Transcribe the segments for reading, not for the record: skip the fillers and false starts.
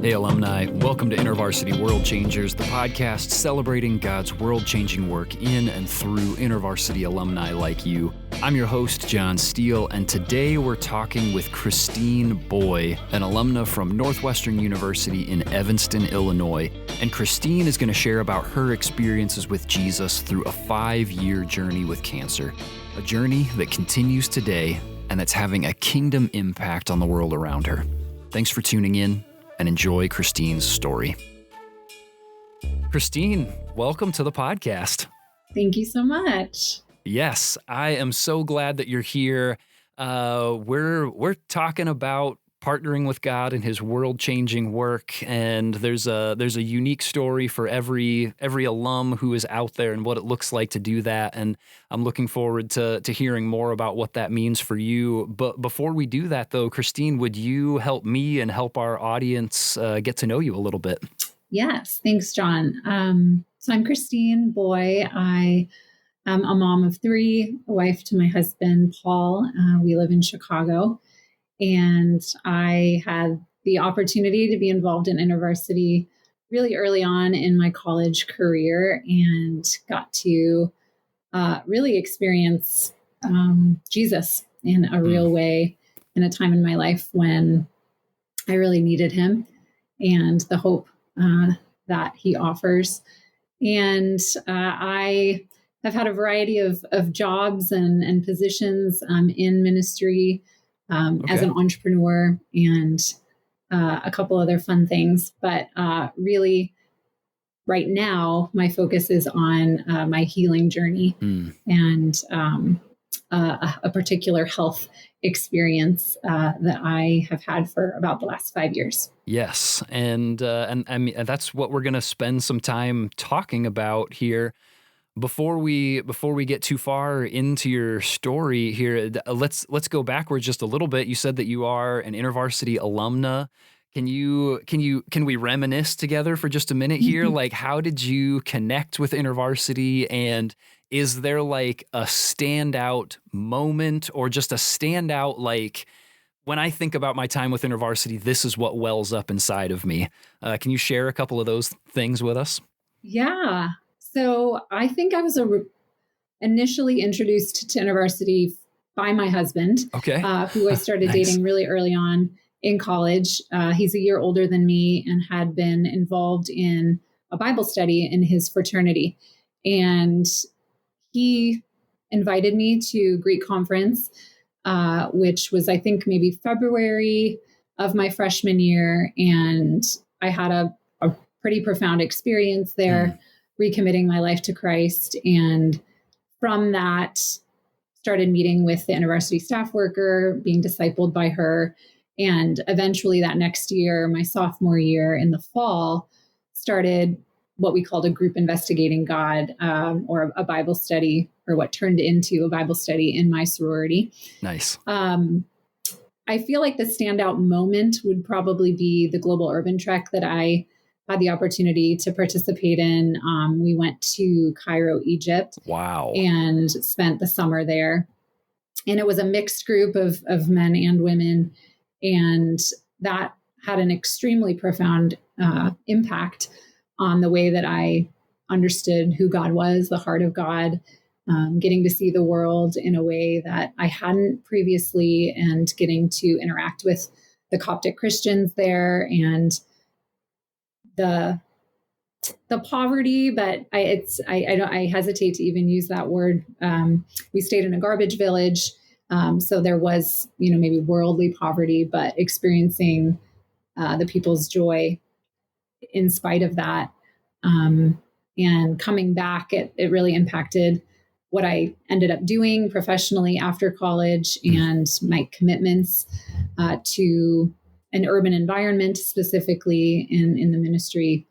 Hey, alumni. Welcome to InterVarsity World Changers, the podcast celebrating God's world-changing work in and through InterVarsity alumni like you. I'm your host, John Steele, and today we're talking with Christine Boye, an alumna from Northwestern University in Evanston, Illinois. And Christine is going to share about her experiences with Jesus through a 5-year journey with cancer, a journey that continues today and that's having a kingdom impact on the world around her. Thanks for tuning in and enjoy Christine's story. Christine, welcome to the podcast. Thank you so much. Yes, I am so glad that you're here. We're talking about partnering with God in His world-changing work, and there's a unique story for every alum who is out there and what it looks like to do that. And I'm looking forward to hearing more about what that means for you. But before we do that, though, Christine, would you help me and help our audience get to know you a little bit? Yes, thanks, John. So I'm Christine Boye. I am a mom of 3, a wife to my husband, Paul. We live in Chicago. And I had the opportunity to be involved in InterVarsity really early on in my college career and got to really experience Jesus in a real way in a time in my life when I really needed Him and the hope that He offers. And I have had a variety of jobs and positions in ministry as an entrepreneur and a couple other fun things. But really, right now, my focus is on my healing journey and a particular health experience that I have had for about the last 5 years. Yes, and I mean that's what we're going to spend some time talking about here. Before we get too far into your story here, let's go backwards just a little bit. You said that you are an InterVarsity alumna. Can we reminisce together for just a minute here? Like, how did you connect with InterVarsity, and is there like a standout moment or just a standout, like, when I think about my time with InterVarsity, this is what wells up inside of me? Can you share a couple of those things with us? Yeah. So I think I was initially introduced to InterVarsity by my husband, who I started dating really early on in college. He's a year older than me and had been involved in a Bible study in his fraternity. And he invited me to Greek conference, which was, I think, maybe February of my freshman year. And I had a pretty profound experience there. Recommitting my life to Christ. And from that, started meeting with the InterVarsity staff worker, being discipled by her. And eventually that next year, my sophomore year in the fall, started what we called a group investigating God, or a Bible study, or what turned into a Bible study in my sorority. Nice. I feel like the standout moment would probably be the Global Urban Trek that I had the opportunity to participate in. We went to Cairo, Egypt. Wow. And spent the summer there. And it was a mixed group of men and women. And that had an extremely profound impact on the way that I understood who God was, the heart of God, getting to see the world in a way that I hadn't previously, and getting to interact with the Coptic Christians there, and the poverty, but I hesitate to even use that word. We stayed in a garbage village, so there was maybe worldly poverty, but experiencing the people's joy in spite of that, and coming back, it really impacted what I ended up doing professionally after college and my commitments to an urban environment, specifically in the ministry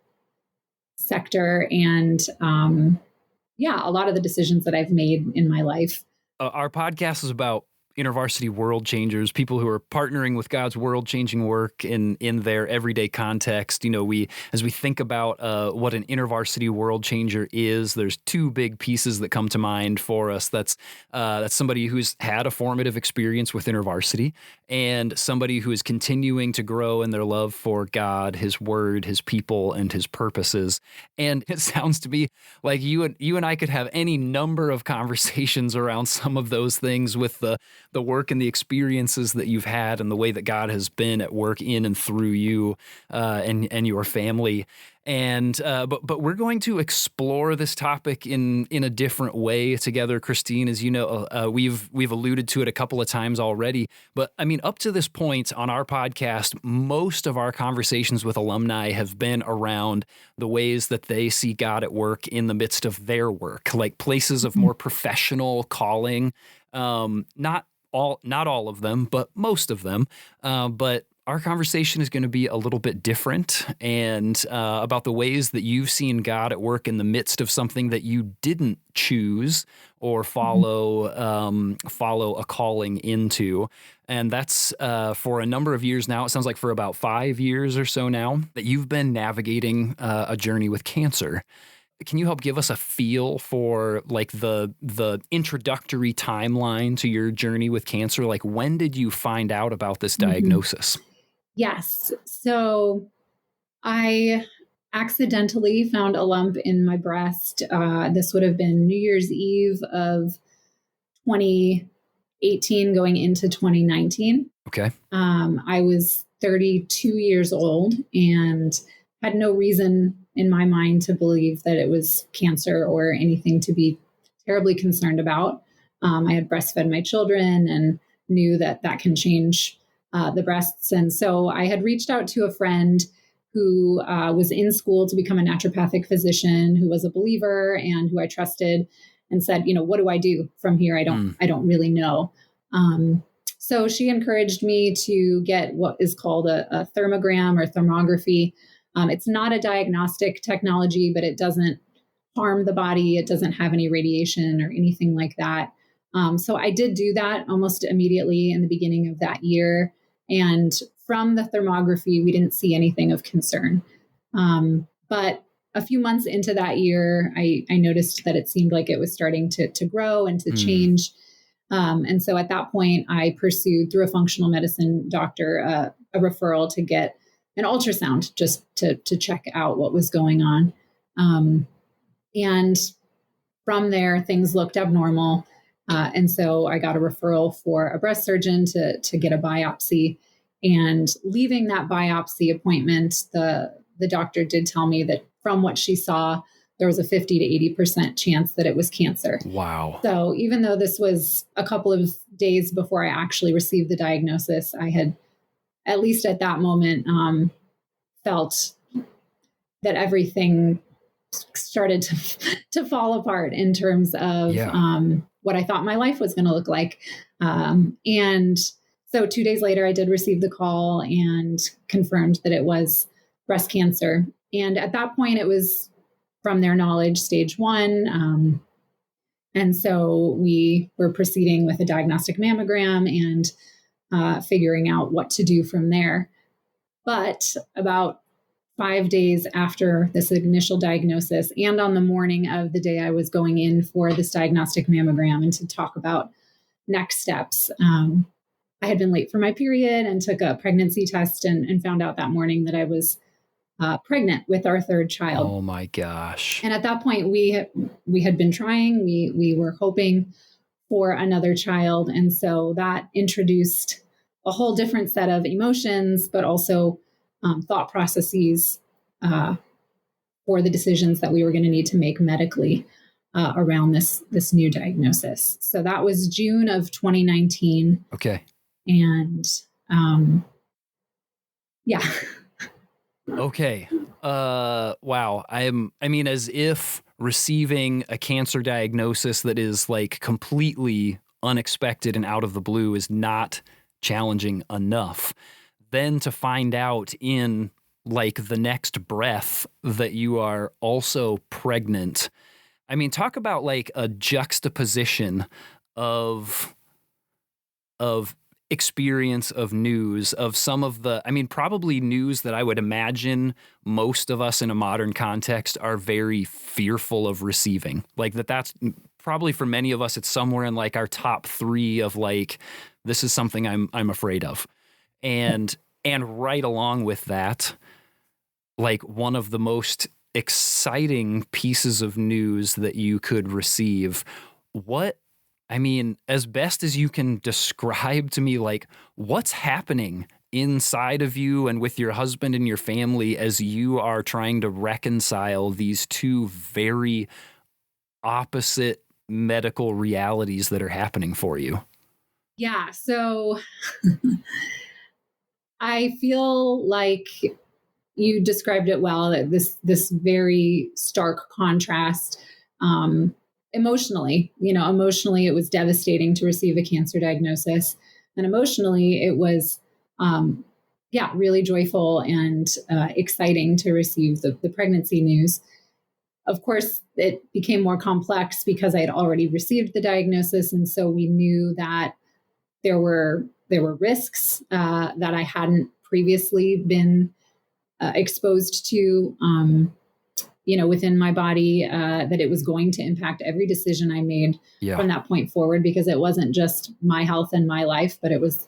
sector. And a lot of the decisions that I've made in my life. Our podcast is about InterVarsity World Changers, people who are partnering with God's world-changing work in their everyday context. As we think about what an InterVarsity World Changer is, there's two big pieces that come to mind for us. That's somebody who's had a formative experience with InterVarsity, and somebody who is continuing to grow in their love for God, His Word, His people, and His purposes. And it sounds to me like you and I could have any number of conversations around some of those things with the work and the experiences that you've had and the way that God has been at work in and through you and your family. And but we're going to explore this topic in a different way together, Christine. As you know, we've alluded to it a couple of times already. But I mean, up to this point on our podcast, most of our conversations with alumni have been around the ways that they see God at work in the midst of their work, like places of more professional calling. Not all of them, but most of them. But our conversation is going to be a little bit different, and about the ways that you've seen God at work in the midst of something that you didn't choose or follow a calling into. And that's for a number of years now. It sounds like for about 5 years or so now that you've been navigating a journey with cancer. Can you help give us a feel for like the introductory timeline to your journey with cancer? Like, when did you find out about this diagnosis? Yes. So I accidentally found a lump in my breast. This would have been New Year's Eve of 2018 going into 2019. Okay. I was 32 years old and had no reason in my mind to believe that it was cancer or anything to be terribly concerned about. I had breastfed my children and knew that can change the breasts. And so I had reached out to a friend who was in school to become a naturopathic physician, who was a believer and who I trusted, and said, what do I do from here? I don't really know. So she encouraged me to get what is called a thermogram or thermography. It's not a diagnostic technology, but it doesn't harm the body. It doesn't have any radiation or anything like that. So I did do that almost immediately in the beginning of that year. And from the thermography, we didn't see anything of concern. But a few months into that year, I noticed that it seemed like it was starting to grow and to change. And so at that point, I pursued through a functional medicine doctor a referral to get an ultrasound just to check out what was going on. And from there, things looked abnormal. And so I got a referral for a breast surgeon to get a biopsy. And leaving that biopsy appointment, the doctor did tell me that from what she saw, there was a 50 to 80% chance that it was cancer. Wow. So even though this was a couple of days before I actually received the diagnosis, I had, at least at that moment, felt that everything started to fall apart in terms of what I thought my life was going to look like. And so 2 days later, I did receive the call and confirmed that it was breast cancer. And at that point, it was, from their knowledge, stage 1. And so we were proceeding with a diagnostic mammogram and figuring out what to do from there. But about 5 days after this initial diagnosis, and on the morning of the day I was going in for this diagnostic mammogram and to talk about next steps, I had been late for my period and took a pregnancy test and found out that morning that I was pregnant with our third child. Oh my gosh. And at that point, we had been trying, we were hoping for another child. And so that introduced a whole different set of emotions, but also thought processes for the decisions that we were going to need to make medically around this new diagnosis. So that was June of 2019. Okay. And yeah. Okay. Wow. I mean, as if receiving a cancer diagnosis that is like completely unexpected and out of the blue is not challenging enough, then to find out in like the next breath that you are also pregnant. I mean, talk about like a juxtaposition of of experience of news of some of the, I mean, probably news that I would imagine most of us in a modern context are very fearful of receiving. Like that's probably for many of us, it's somewhere in like our top 3 of like, this is something I'm afraid of. And right along with that, like one of the most exciting pieces of news that you could receive, I mean, as best as you can describe to me, like what's happening inside of you and with your husband and your family as you are trying to reconcile these two very opposite medical realities that are happening for you? Yeah. So I feel like you described it well, that this very stark contrast, emotionally, emotionally it was devastating to receive a cancer diagnosis, and emotionally it was really joyful and exciting to receive the pregnancy news. Of course, it became more complex because I had already received the diagnosis, and so we knew that there were risks that I hadn't previously been exposed to, within my body, that it was going to impact every decision I made Yeah. from that point forward, because it wasn't just my health and my life, but it was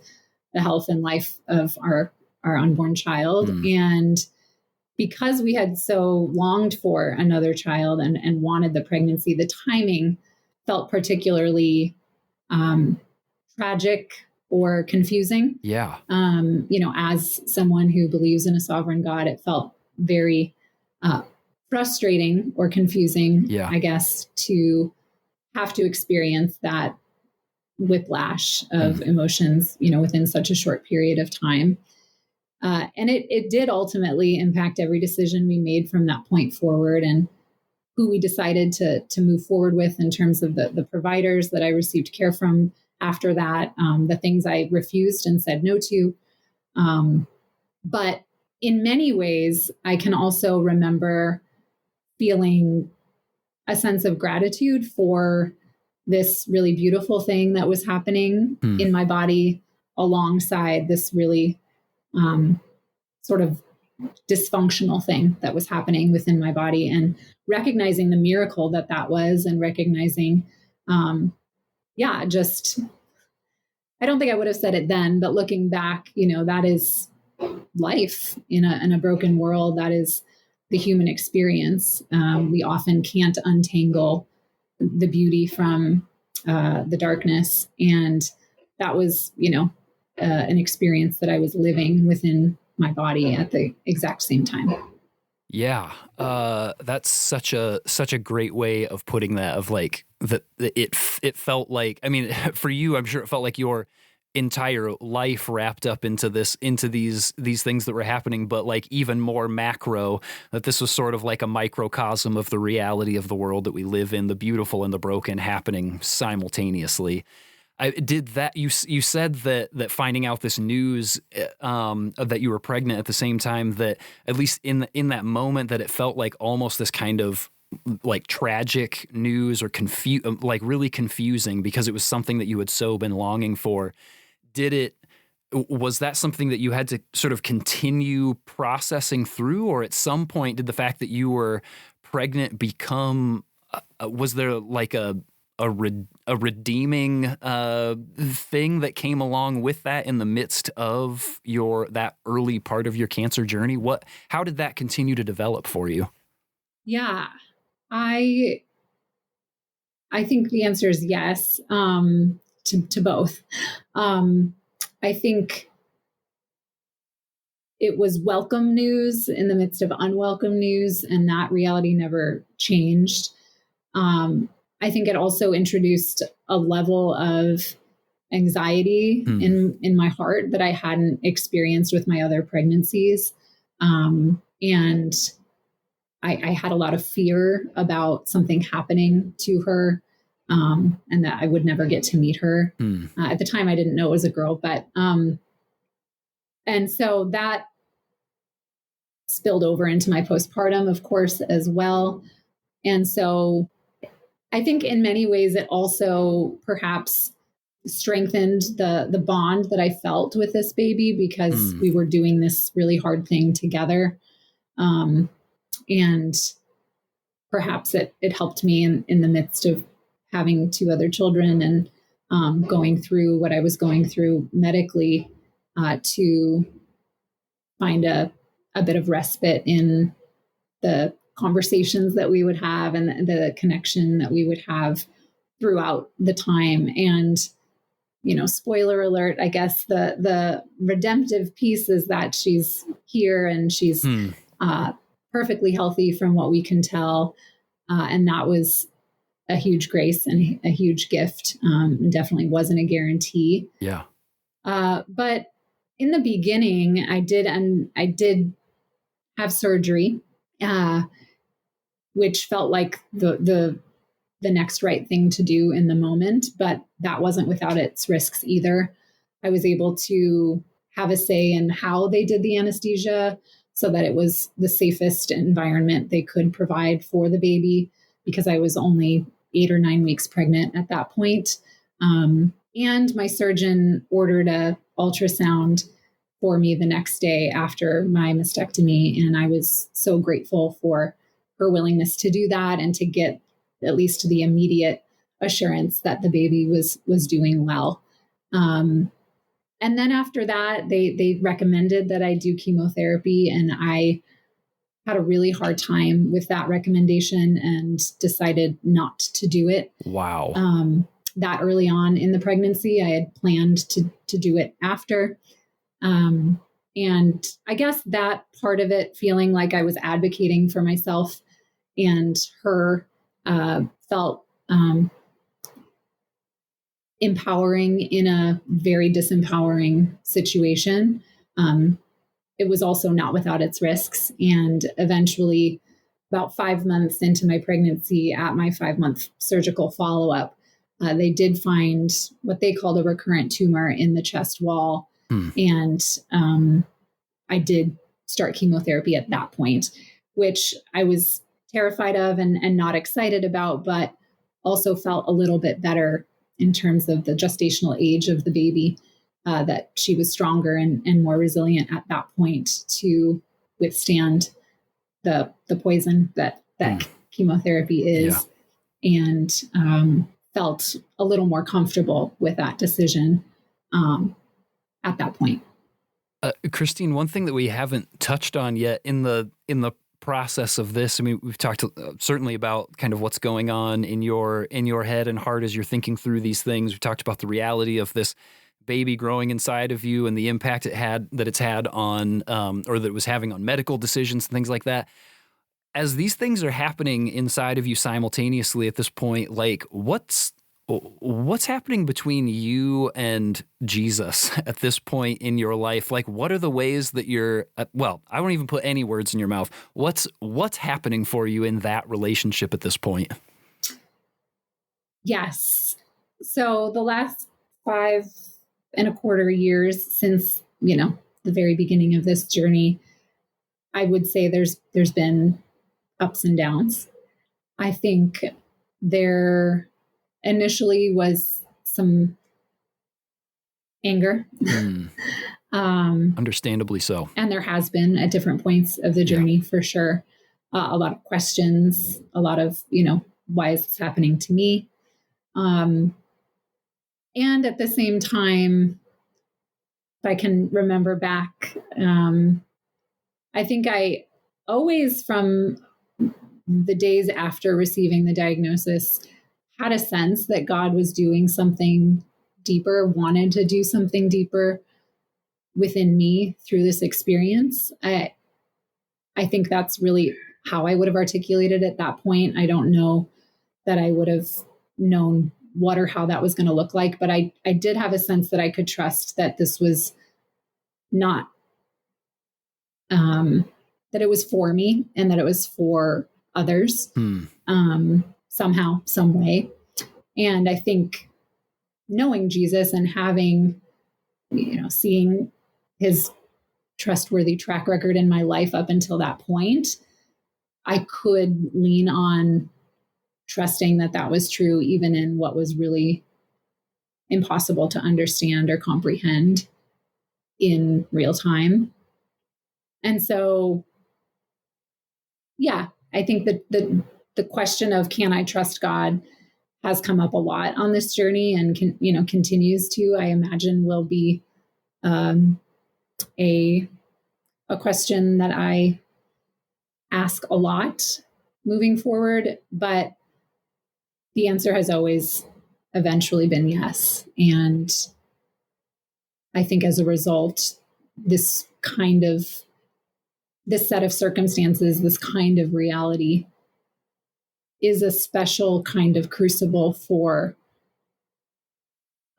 the health and life of our unborn child. And because we had so longed for another child and wanted the pregnancy, the timing felt particularly tragic or confusing. Yeah. As someone who believes in a sovereign God, it felt very frustrating or confusing, Yeah. I guess, to have to experience that whiplash of emotions, within such a short period of time. And it did ultimately impact every decision we made from that point forward, and who we decided to move forward with in terms of the providers that I received care from after that, the things I refused and said no to. But in many ways, I can also remember feeling a sense of gratitude for this really beautiful thing that was happening in my body alongside this really sort of dysfunctional thing that was happening within my body, and recognizing the miracle that was, and recognizing, just, I don't think I would have said it then, but looking back, that is life in a broken world. That is the human experience. We often can't untangle the beauty from the darkness. And that was, an experience that I was living within my body at the exact same time. Yeah, that's such a great way of putting that. Of like that, it felt like, I mean, for you, I'm sure it felt like your entire life wrapped up into these things that were happening, but like even more macro, that this was sort of like a microcosm of the reality of the world that we live in, the beautiful and the broken happening simultaneously. I did that. You said that finding out this news, that you were pregnant at the same time, that at least in that moment, that it felt like almost this kind of like tragic news, or like really confusing, because it was something that you had so been longing for. Was that something that you had to sort of continue processing through, or at some point did the fact that you were pregnant become, was there like a redeeming thing that came along with that in the midst of that early part of your cancer journey? How did that continue to develop for you? Yeah, I think the answer is yes, to both. I think it was welcome news in the midst of unwelcome news, and that reality never changed. I think it also introduced a level of anxiety in my heart that I hadn't experienced with my other pregnancies. And I had a lot of fear about something happening to her, and that I would never get to meet her. At the time, I didn't know it was a girl, but and so that spilled over into my postpartum, of course, as well. And so I think in many ways it also perhaps strengthened the bond that I felt with this baby because we were doing this really hard thing together. And perhaps it helped me in the midst of having two other children and going through what I was going through medically to find a bit of respite in the conversations that we would have and the connection that we would have throughout the time. And, spoiler alert, I guess the redemptive piece is that she's here and she's perfectly healthy from what we can tell. And that was a huge grace and a huge gift. Definitely wasn't a guarantee. Yeah. But in the beginning, I did have surgery, which felt like the next right thing to do in the moment, but that wasn't without its risks either. I was able to have a say in how they did the anesthesia so that it was the safest environment they could provide for the baby, because I was only 8 or 9 weeks pregnant at that point. And my surgeon ordered a ultrasound for me the next day after my mastectomy. And I was so grateful for her willingness to do that and to get at least the immediate assurance that the baby was doing well. And then after that, they recommended that I do chemotherapy, and I had a really hard time with that recommendation and decided not to do it. Wow. That early on in the pregnancy, I had planned to do it after. And I guess that part of it, feeling like I was advocating for myself and her, felt empowering in a very disempowering situation. It was also not without its risks. And eventually, about 5 months into my pregnancy, at my 5-month surgical follow-up, they did find what they called a recurrent tumor in the chest wall. And I did start chemotherapy at that point, which I was terrified of and not excited about, but also felt a little bit better in terms of the gestational age of the baby, that she was stronger and more resilient at that point to withstand the poison that chemotherapy is. Yeah. And felt a little more comfortable with that decision at that point. Christine, one thing that we haven't touched on yet in the process of this, I mean, we've talked certainly about kind of what's going on in your head and heart as you're thinking through these things. We've talked about the reality of this baby growing inside of you and the impact it's had on, or that it was having on medical decisions and things like that. As these things are happening inside of you simultaneously at this point, like what's happening between you and Jesus at this point in your life? Like, what are the ways that you're, well, I won't even put any words in your mouth. What's happening for you in that relationship at this point? Yes. So the last 5.25 years since, the very beginning of this journey, I would say there's been ups and downs. I think there initially was some anger. Understandably so. And there has been at different points of the journey, for sure. A lot of questions, a lot of, why is this happening to me? And at the same time, if I can remember back, I think I always, from the days after receiving the diagnosis, had a sense that God was doing something deeper, wanted to do something deeper within me through this experience. I think that's really how I would have articulated at that point. I don't know that I would have known what or how that was going to look like, but I did have a sense that I could trust that this was not, that it was for me and that it was for others, somehow, some way. And I think knowing Jesus and having, seeing his trustworthy track record in my life up until that point, I could lean on trusting that was true, even in what was really impossible to understand or comprehend in real time. And so, yeah, I think that the question of can I trust God has come up a lot on this journey, and continues to, I imagine, will be a question that I ask a lot moving forward. But the answer has always eventually been yes. And I think as a result, this set of circumstances, this kind of reality is a special kind of crucible for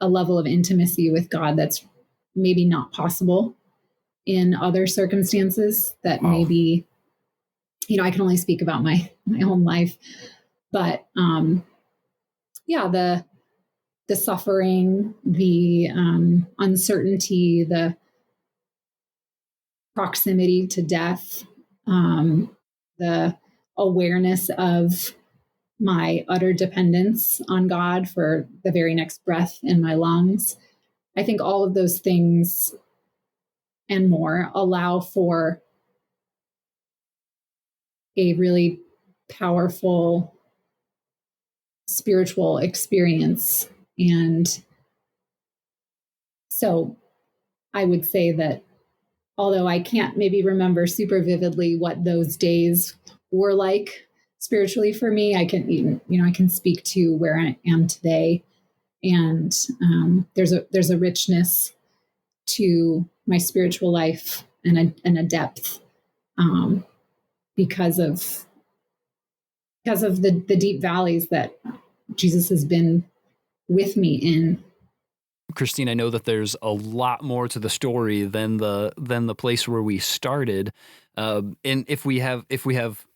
a level of intimacy with God that's maybe not possible in other circumstances that Wow. maybe, I can only speak about my own life, but the suffering, the uncertainty, the proximity to death, the awareness of my utter dependence on God for the very next breath in my lungs. I think all of those things and more allow for a really powerful spiritual experience. And so I would say that although I can't maybe remember super vividly what those days were like spiritually for me, I can speak to where I am today. And there's a richness to my spiritual life and a depth because of the deep valleys that Jesus has been with me in. Christine, I know that there's a lot more to the story than the place where we started. And if we have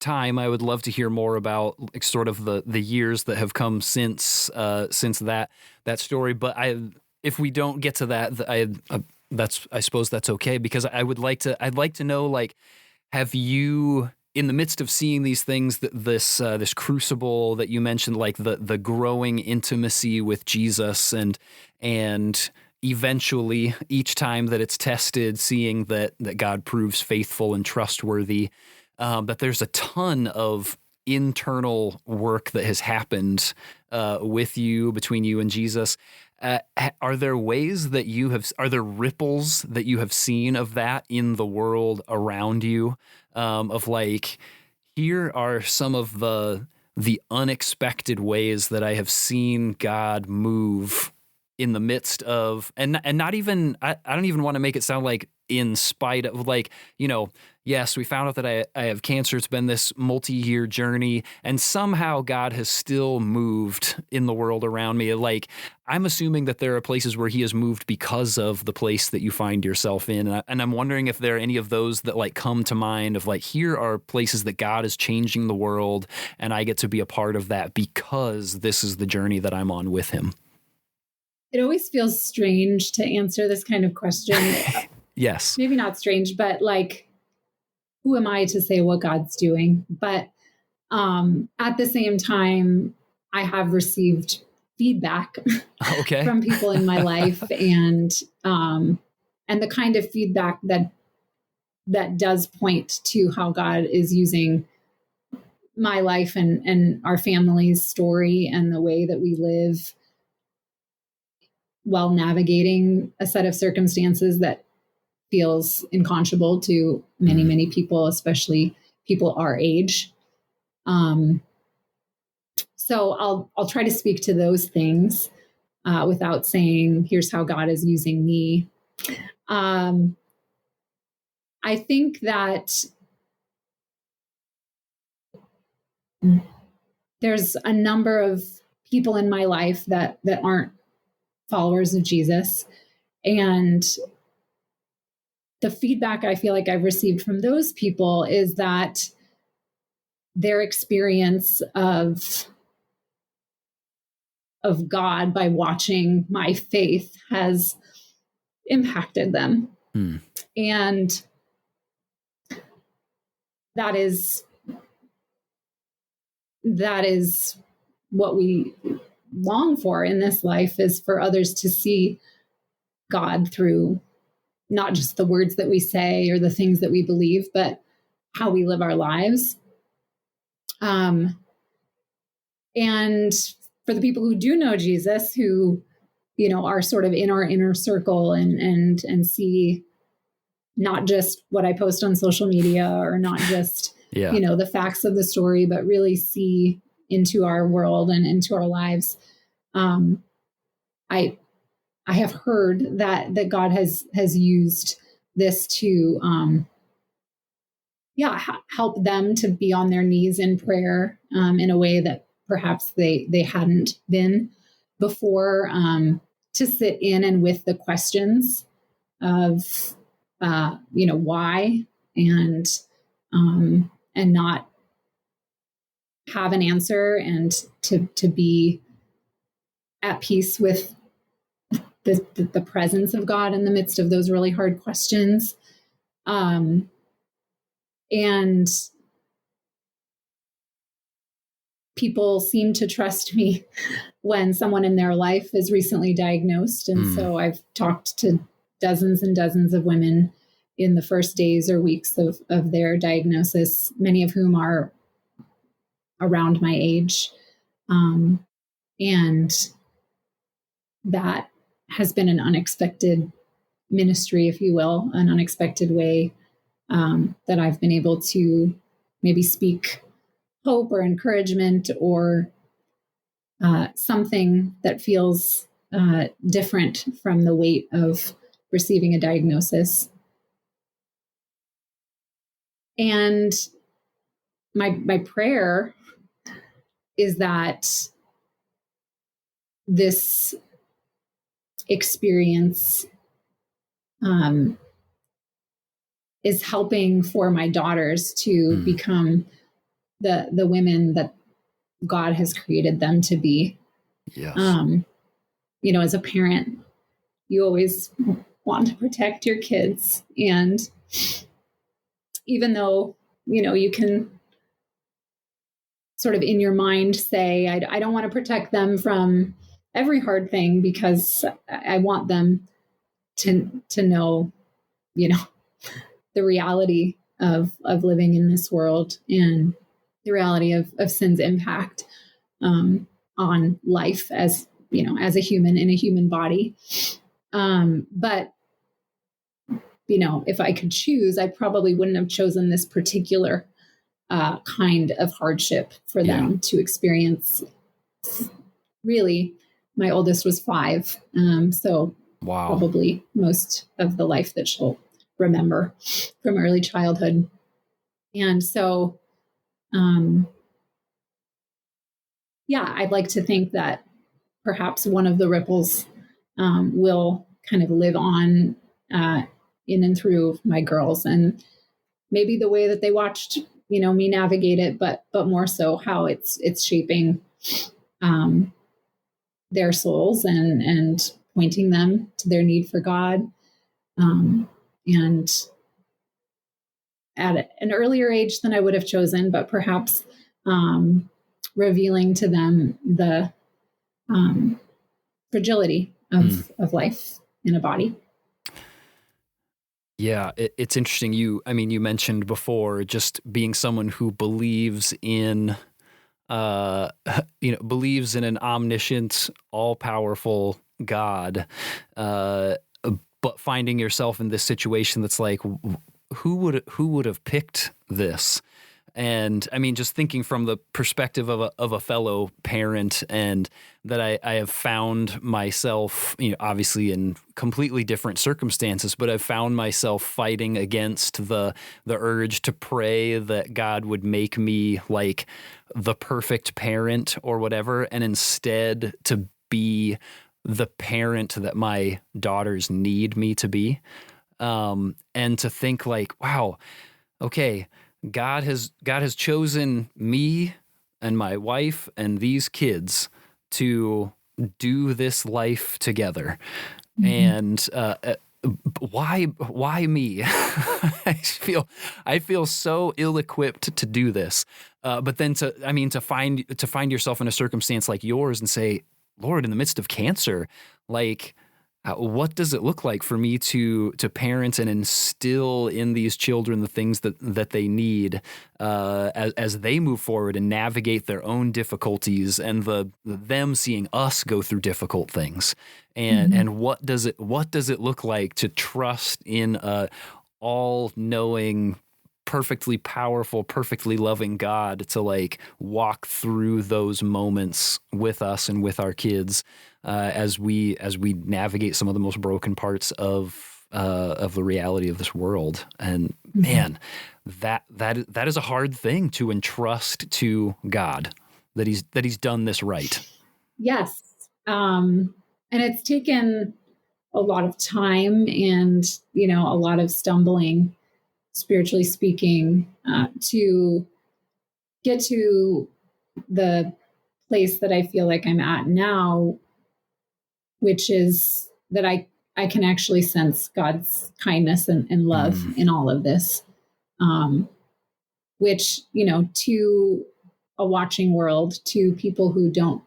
time, I would love to hear more about sort of the years that have come since that story. But if we don't get to that, I suppose that's okay, because I'd like to know, like, have you, in the midst of seeing these things, this crucible that you mentioned, like the growing intimacy with Jesus, and eventually each time that it's tested, seeing that God proves faithful and trustworthy, that there's a ton of internal work that has happened between you and Jesus. Are there ways that are there ripples that you have seen of that in the world around you? Of like, here are some of the unexpected ways that I have seen God move in the midst of, and not even, I don't even want to make it sound like in spite of, like, yes, we found out that I have cancer. It's been this multi-year journey, and somehow God has still moved in the world around me. Like, I'm assuming that there are places where he has moved because of the place that you find yourself in. And I'm wondering if there are any of those that like come to mind of like, here are places that God is changing the world, and I get to be a part of that because this is the journey that I'm on with him. It always feels strange to answer this kind of question. Yes. Maybe not strange, but like, who am I to say what God's doing? But at the same time, I have received feedback from people in my life, and the kind of feedback that does point to how God is using my life and our family's story and the way that we live while navigating a set of circumstances that feels unconscionable to many, many people, especially people our age. So I'll try to speak to those things without saying, here's how God is using me. I think that there's a number of people in my life that aren't followers of Jesus. And the feedback I feel like I've received from those people is that their experience of God by watching my faith has impacted them. And that is what we long for in this life is for others to see God through not just the words that we say or the things that we believe, but how we live our lives. And for the people who do know Jesus, who, are sort of in our inner circle and see not just what I post on social media or not just, the facts of the story, but really see into our world and into our lives. I have heard that God has used this to, help them to be on their knees in prayer in a way that perhaps they hadn't been before, to sit in and with the questions of, why, and not have an answer, and to be at peace with the presence of God in the midst of those really hard questions. And people seem to trust me when someone in their life is recently diagnosed. And so I've talked to dozens and dozens of women in the first days or weeks of their diagnosis, many of whom are around my age. And that has been an unexpected ministry, if you will, an unexpected way that I've been able to maybe speak hope or encouragement or something that feels different from the weight of receiving a diagnosis. And my prayer is that this experience is helping for my daughters to become the women that God has created them to be. Yes. As a parent, you always want to protect your kids. And even though, you can sort of in your mind say, I don't want to protect them from every hard thing because I want them to know, the reality of living in this world and the reality of sin's impact on life as a human in a human body. But if I could choose, I probably wouldn't have chosen this particular kind of hardship for them to experience. Really, my oldest was 5. So probably most of the life that she'll remember from early childhood. And so, I'd like to think that perhaps one of the ripples will kind of live on in and through my girls, and maybe the way that they watched, me navigate it, but more so how it's shaping their souls and pointing them to their need for God. And at an earlier age than I would have chosen, but perhaps revealing to them the fragility of life in a body. Yeah, it's interesting. You mentioned before just being someone who believes in, believes in an omniscient, all-powerful God, but finding yourself in this situation that's like, who would have picked this? And just thinking from the perspective of a fellow parent, and that I have found myself, obviously in completely different circumstances, but I've found myself fighting against the urge to pray that God would make me like the perfect parent or whatever, and instead to be the parent that my daughters need me to be. And to think like, wow, okay, God has chosen me and my wife and these kids to do this life together. And why me? I feel so ill-equipped to do this. But then to find yourself in a circumstance like yours and say, Lord, in the midst of cancer, like, what does it look like for me to parent and instill in these children the things that they need as they move forward and navigate their own difficulties, and them seeing us go through difficult things, and what does it look like to trust in a all-knowing, perfectly powerful, perfectly loving God to like walk through those moments with us and with our kids as we navigate some of the most broken parts of the reality of this world. And man, that is a hard thing to entrust to God, that he's done this right. Yes. And it's taken a lot of time and, a lot of stumbling, spiritually speaking, to get to the place that I feel like I'm at now, which is that I can actually sense God's kindness and love in all of this, which, to a watching world, to people who don't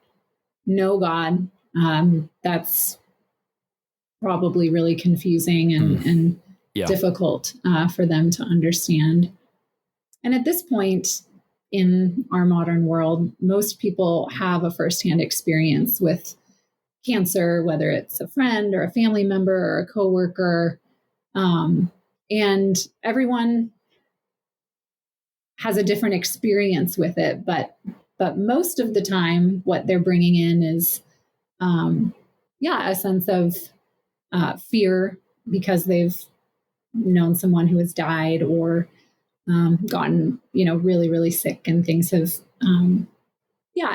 know God, that's probably really confusing and difficult for them to understand. And at this point in our modern world, most people have a firsthand experience with cancer, whether it's a friend or a family member or a coworker. And everyone has a different experience with it, but most of the time what they're bringing in is, a sense of fear because they've known someone who has died or gotten, really, really sick, and things have,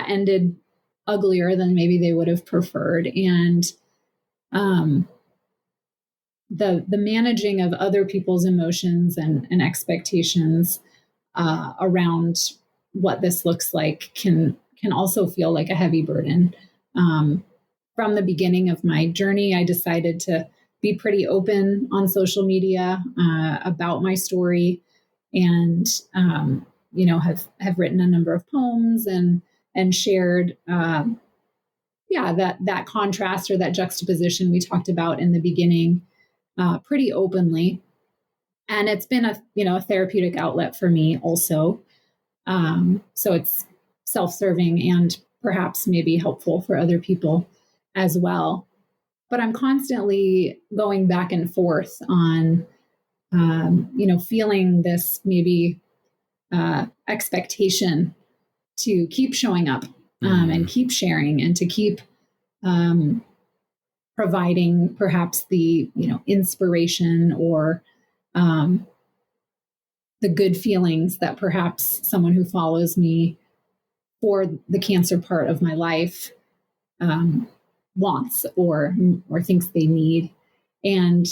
ended uglier than maybe they would have preferred. And the managing of other people's emotions and expectations around what this looks like can also feel like a heavy burden. From the beginning of my journey, I decided to be pretty open on social media about my story, and have written a number of poems and shared that contrast or that juxtaposition we talked about in the beginning pretty openly. And it's been a therapeutic outlet for me also. So it's self-serving and perhaps maybe helpful for other people as well. But I'm constantly going back and forth on, feeling this maybe expectation to keep showing up and keep sharing and to keep providing perhaps the, inspiration or the good feelings that perhaps someone who follows me for the cancer part of my life wants or thinks they need. And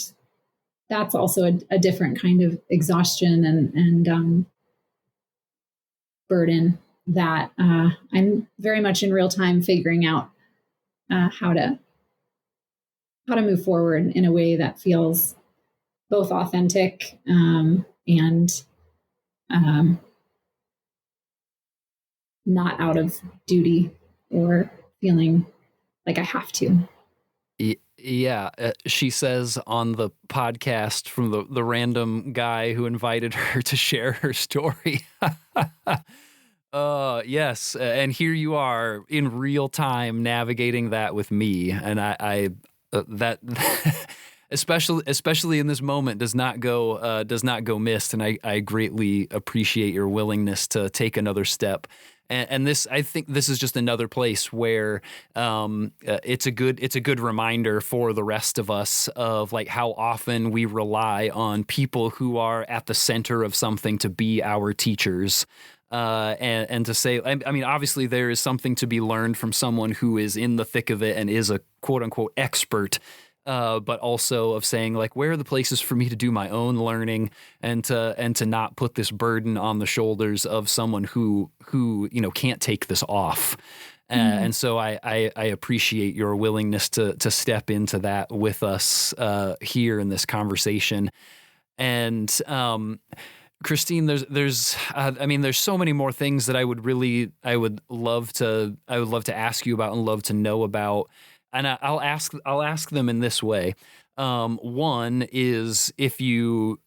that's also a different kind of exhaustion and burden that I'm very much in real time figuring out how to move forward in a way that feels both authentic and not out of duty or feeling like I have to. Yeah. She says on the podcast from the random guy who invited her to share her story. Yes. And here you are in real time navigating that with me. And I that especially in this moment does not go missed. And I greatly appreciate your willingness to take another step. And this, I think this is just another place where it's a good reminder for the rest of us of like how often we rely on people who are at the center of something to be our teachers. And to say, I mean, obviously there is something to be learned from someone who is in the thick of it and is a quote unquote expert. But also of saying like, where are the places for me to do my own learning and to not put this burden on the shoulders of someone who can't take this off. And so I appreciate your willingness to step into that with us here in this conversation. And Christine, there's so many more things that I would love to ask you about and love to know about. And I'll ask them in this way. One is if you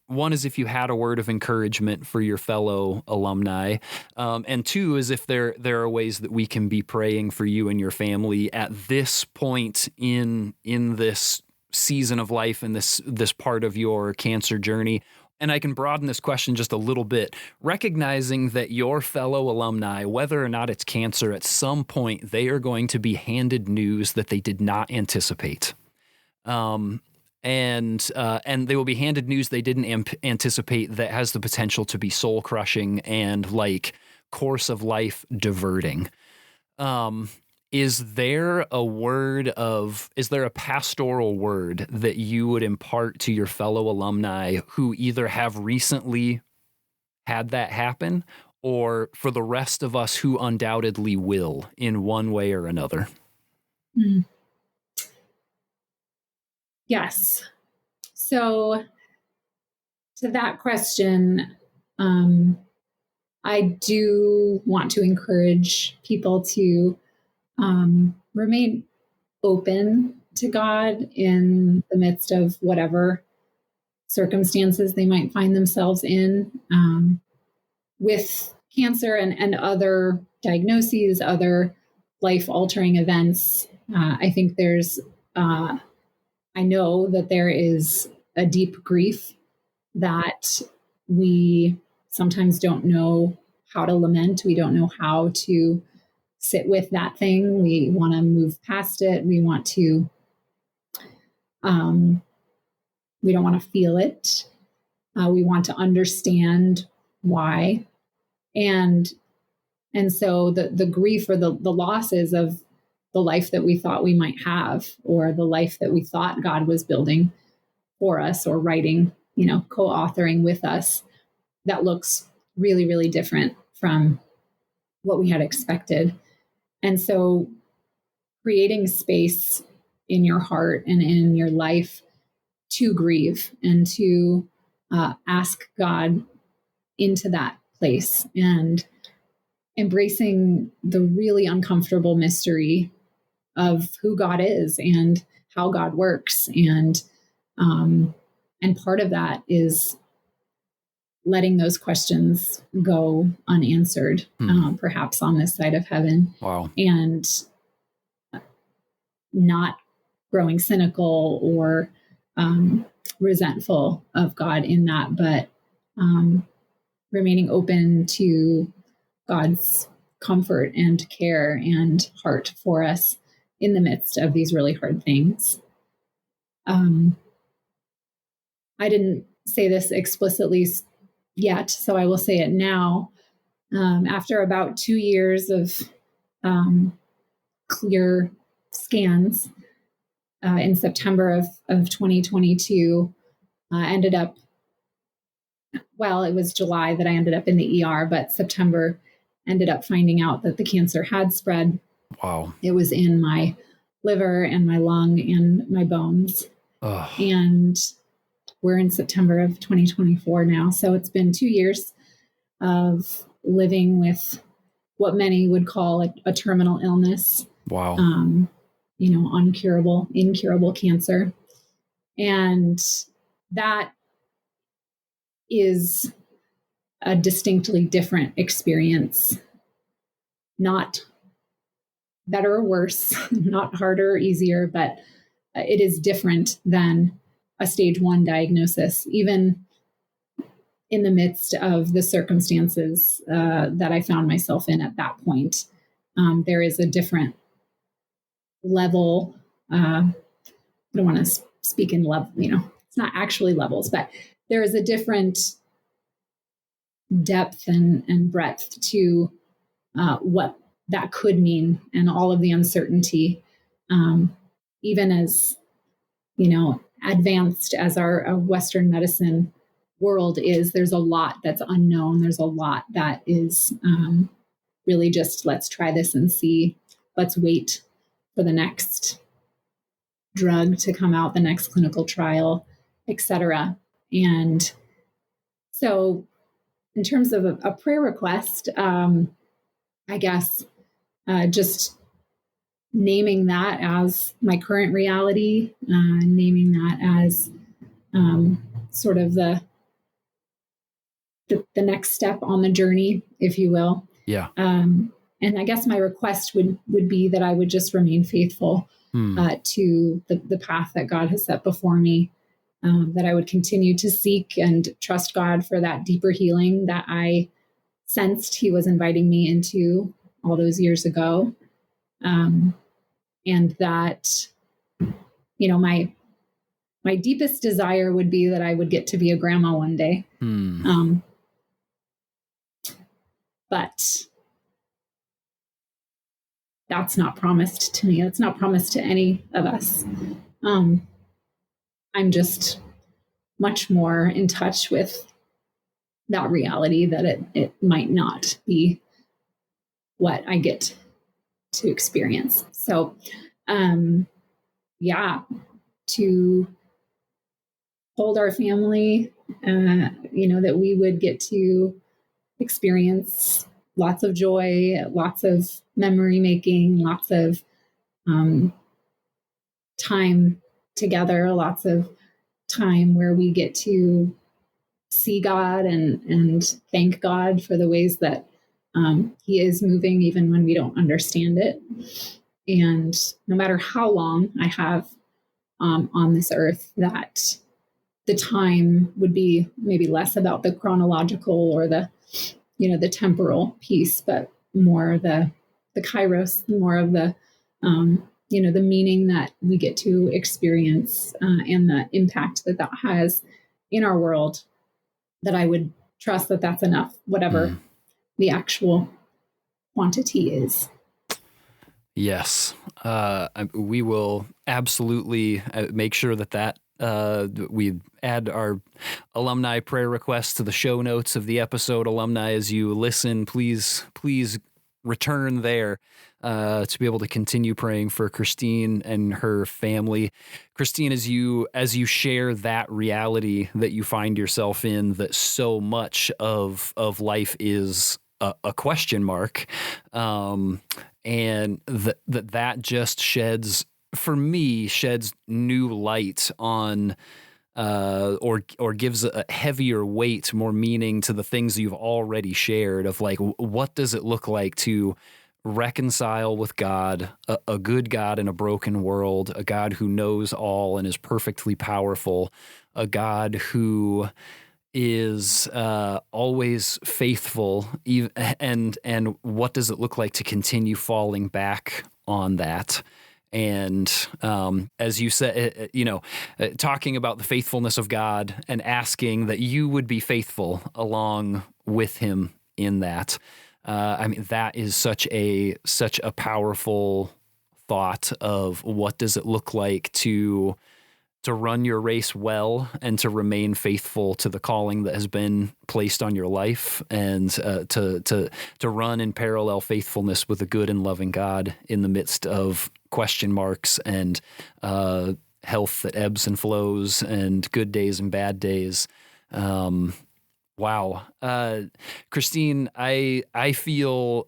had a word of encouragement for your fellow alumni, and two is if there are ways that we can be praying for you and your family at this point in this season of life and this part of your cancer journey. And I can broaden this question just a little bit, recognizing that your fellow alumni, whether or not it's cancer, at some point they are going to be handed news that they did not anticipate. And they will be handed news they didn't anticipate that has the potential to be soul crushing and like course of life diverting. Is there a pastoral word that you would impart to your fellow alumni who either have recently had that happen or for the rest of us who undoubtedly will in one way or another? Mm. Yes. So to that question, I do want to encourage people to remain open to God in the midst of whatever circumstances they might find themselves in with cancer and other diagnoses, other life-altering events. I think I know that there is a deep grief that we sometimes don't know how to lament. We don't know how to sit with that thing. We want to move past it. We want to, we don't want to feel it. We want to understand why. And so the grief or the losses of the life that we thought we might have, or the life that we thought God was building for us or writing, co-authoring with us, that looks really, really different from what we had expected. And so creating space in your heart and in your life to grieve and to ask God into that place and embracing the really uncomfortable mystery of who God is and how God works. And part of that is letting those questions go unanswered, perhaps on this side of heaven. Wow. And not growing cynical or resentful of God in that, but remaining open to God's comfort and care and heart for us in the midst of these really hard things. I didn't say this explicitly yet, so I will say it now. After about 2 years of clear scans in September of 2022, ended up, well, it was July that I ended up in the ER, but September ended up finding out that the cancer had spread. Wow. It was in my liver and my lung and my bones. Ugh. And we're in September of 2024 now. So it's been 2 years of living with what many would call a terminal illness. Wow. Incurable cancer. And that is a distinctly different experience. Not better or worse, not harder or easier, but it is different than a stage 1 diagnosis, even in the midst of the circumstances that I found myself in at that point. There is a different level. I don't want to speak in level, it's not actually levels, but there is a different depth and breadth to what that could mean and all of the uncertainty. Even as, advanced as our Western medicine world is, there's a lot that's unknown. There's a lot that is really just, let's try this and see. Let's wait for the next drug to come out, the next clinical trial, et cetera. And so in terms of a prayer request, I guess just naming that as my current reality, naming that as sort of the next step on the journey, if you will. Yeah. And I guess my request would be that I would just remain faithful to the path that God has set before me, that I would continue to seek and trust God for that deeper healing that I sensed He was inviting me into all those years ago. And that, my deepest desire would be that I would get to be a grandma one day. But that's not promised to me. That's not promised to any of us. I'm just much more in touch with that reality that it might not be what I get to experience. So, to hold our family, that we would get to experience lots of joy, lots of memory making, lots of time together, lots of time where we get to see God and thank God for the ways that He is moving, even when we don't understand it. And no matter how long I have on this earth, that the time would be maybe less about the chronological or the temporal piece, but more the kairos, more of the the meaning that we get to experience and the impact that has in our world, that I would trust that that's enough, whatever the actual quantity is. Yes. We will absolutely make sure that we add our alumni prayer requests to the show notes of the episode. Alumni, as you listen, please return there to be able to continue praying for Christine and her family. Christine, as you share that reality that you find yourself in, that so much of life is a question mark, and that just sheds new light on or gives a heavier weight, more meaning to the things you've already shared, of like, what does it look like to reconcile with God, a good God in a broken world, a God who knows all and is perfectly powerful, a God who is always faithful, and what does it look like to continue falling back on that? And as you said, talking about the faithfulness of God and asking that you would be faithful along with Him in that. That is such a powerful thought of what does it look like to run your race well and to remain faithful to the calling that has been placed on your life, and to run in parallel faithfulness with a good and loving God in the midst of question marks and health that ebbs and flows and good days and bad days. Wow. Christine, I feel,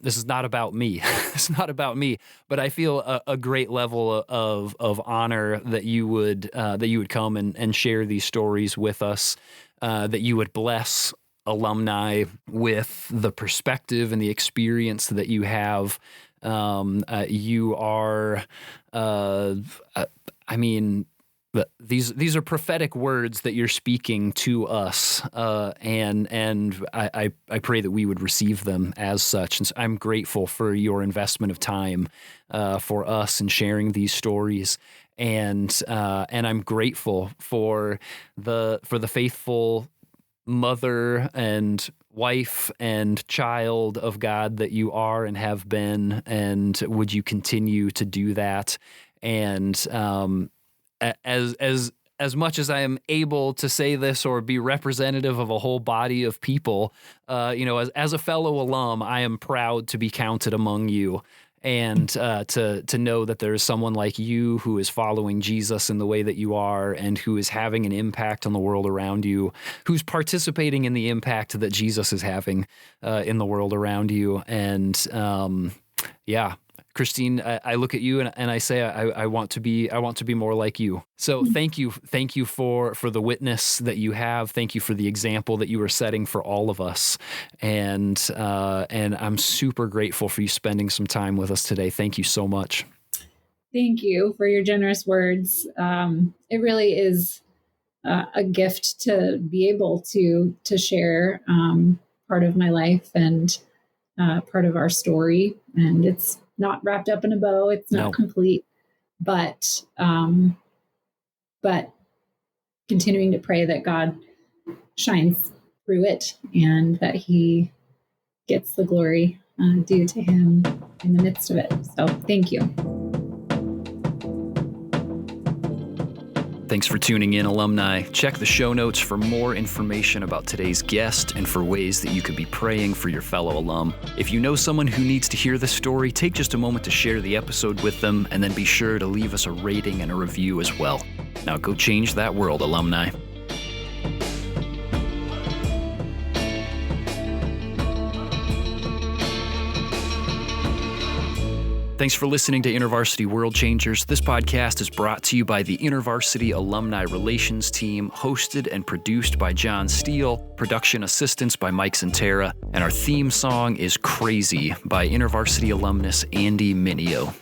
this is not about me. It's not about me, but I feel a great level of honor that you would come and share these stories with us, that you would bless alumni with the perspective and the experience that you have. You are, these are prophetic words that you're speaking to us, and I pray that we would receive them as such. And so I'm grateful for your investment of time for us and sharing these stories, and I'm grateful for the faithful mother and wife and child of God that you are and have been, and would you continue to do that? And as much as I am able to say this or be representative of a whole body of people, as a fellow alum, I am proud to be counted among you. and to know that there is someone like you who is following Jesus in the way that you are, and who is having an impact on the world around you, who's participating in the impact that Jesus is having in the world around you. And yeah, Christine, I look at you and I say I want to be more like you. So thank you for the witness that you have. Thank you for the example that you are setting for all of us, and I'm super grateful for you spending some time with us today. Thank you so much. Thank you for your generous words. It really is a gift to be able to share part of my life and part of our story, and it's not wrapped up in a bow. It's not complete, but continuing to pray that God shines through it and that He gets the glory due to Him in the midst of it. So thank you. Thanks for tuning in, alumni. Check the show notes for more information about today's guest and for ways that you could be praying for your fellow alum. If you know someone who needs to hear this story, take just a moment to share the episode with them, and then be sure to leave us a rating and a review as well. Now go change that world, alumni. Thanks for listening to InterVarsity World Changers. This podcast is brought to you by the InterVarsity Alumni Relations Team, hosted and produced by John Steele, production assistance by Mike Santera, and our theme song is Crazy by InterVarsity alumnus Andy Minio.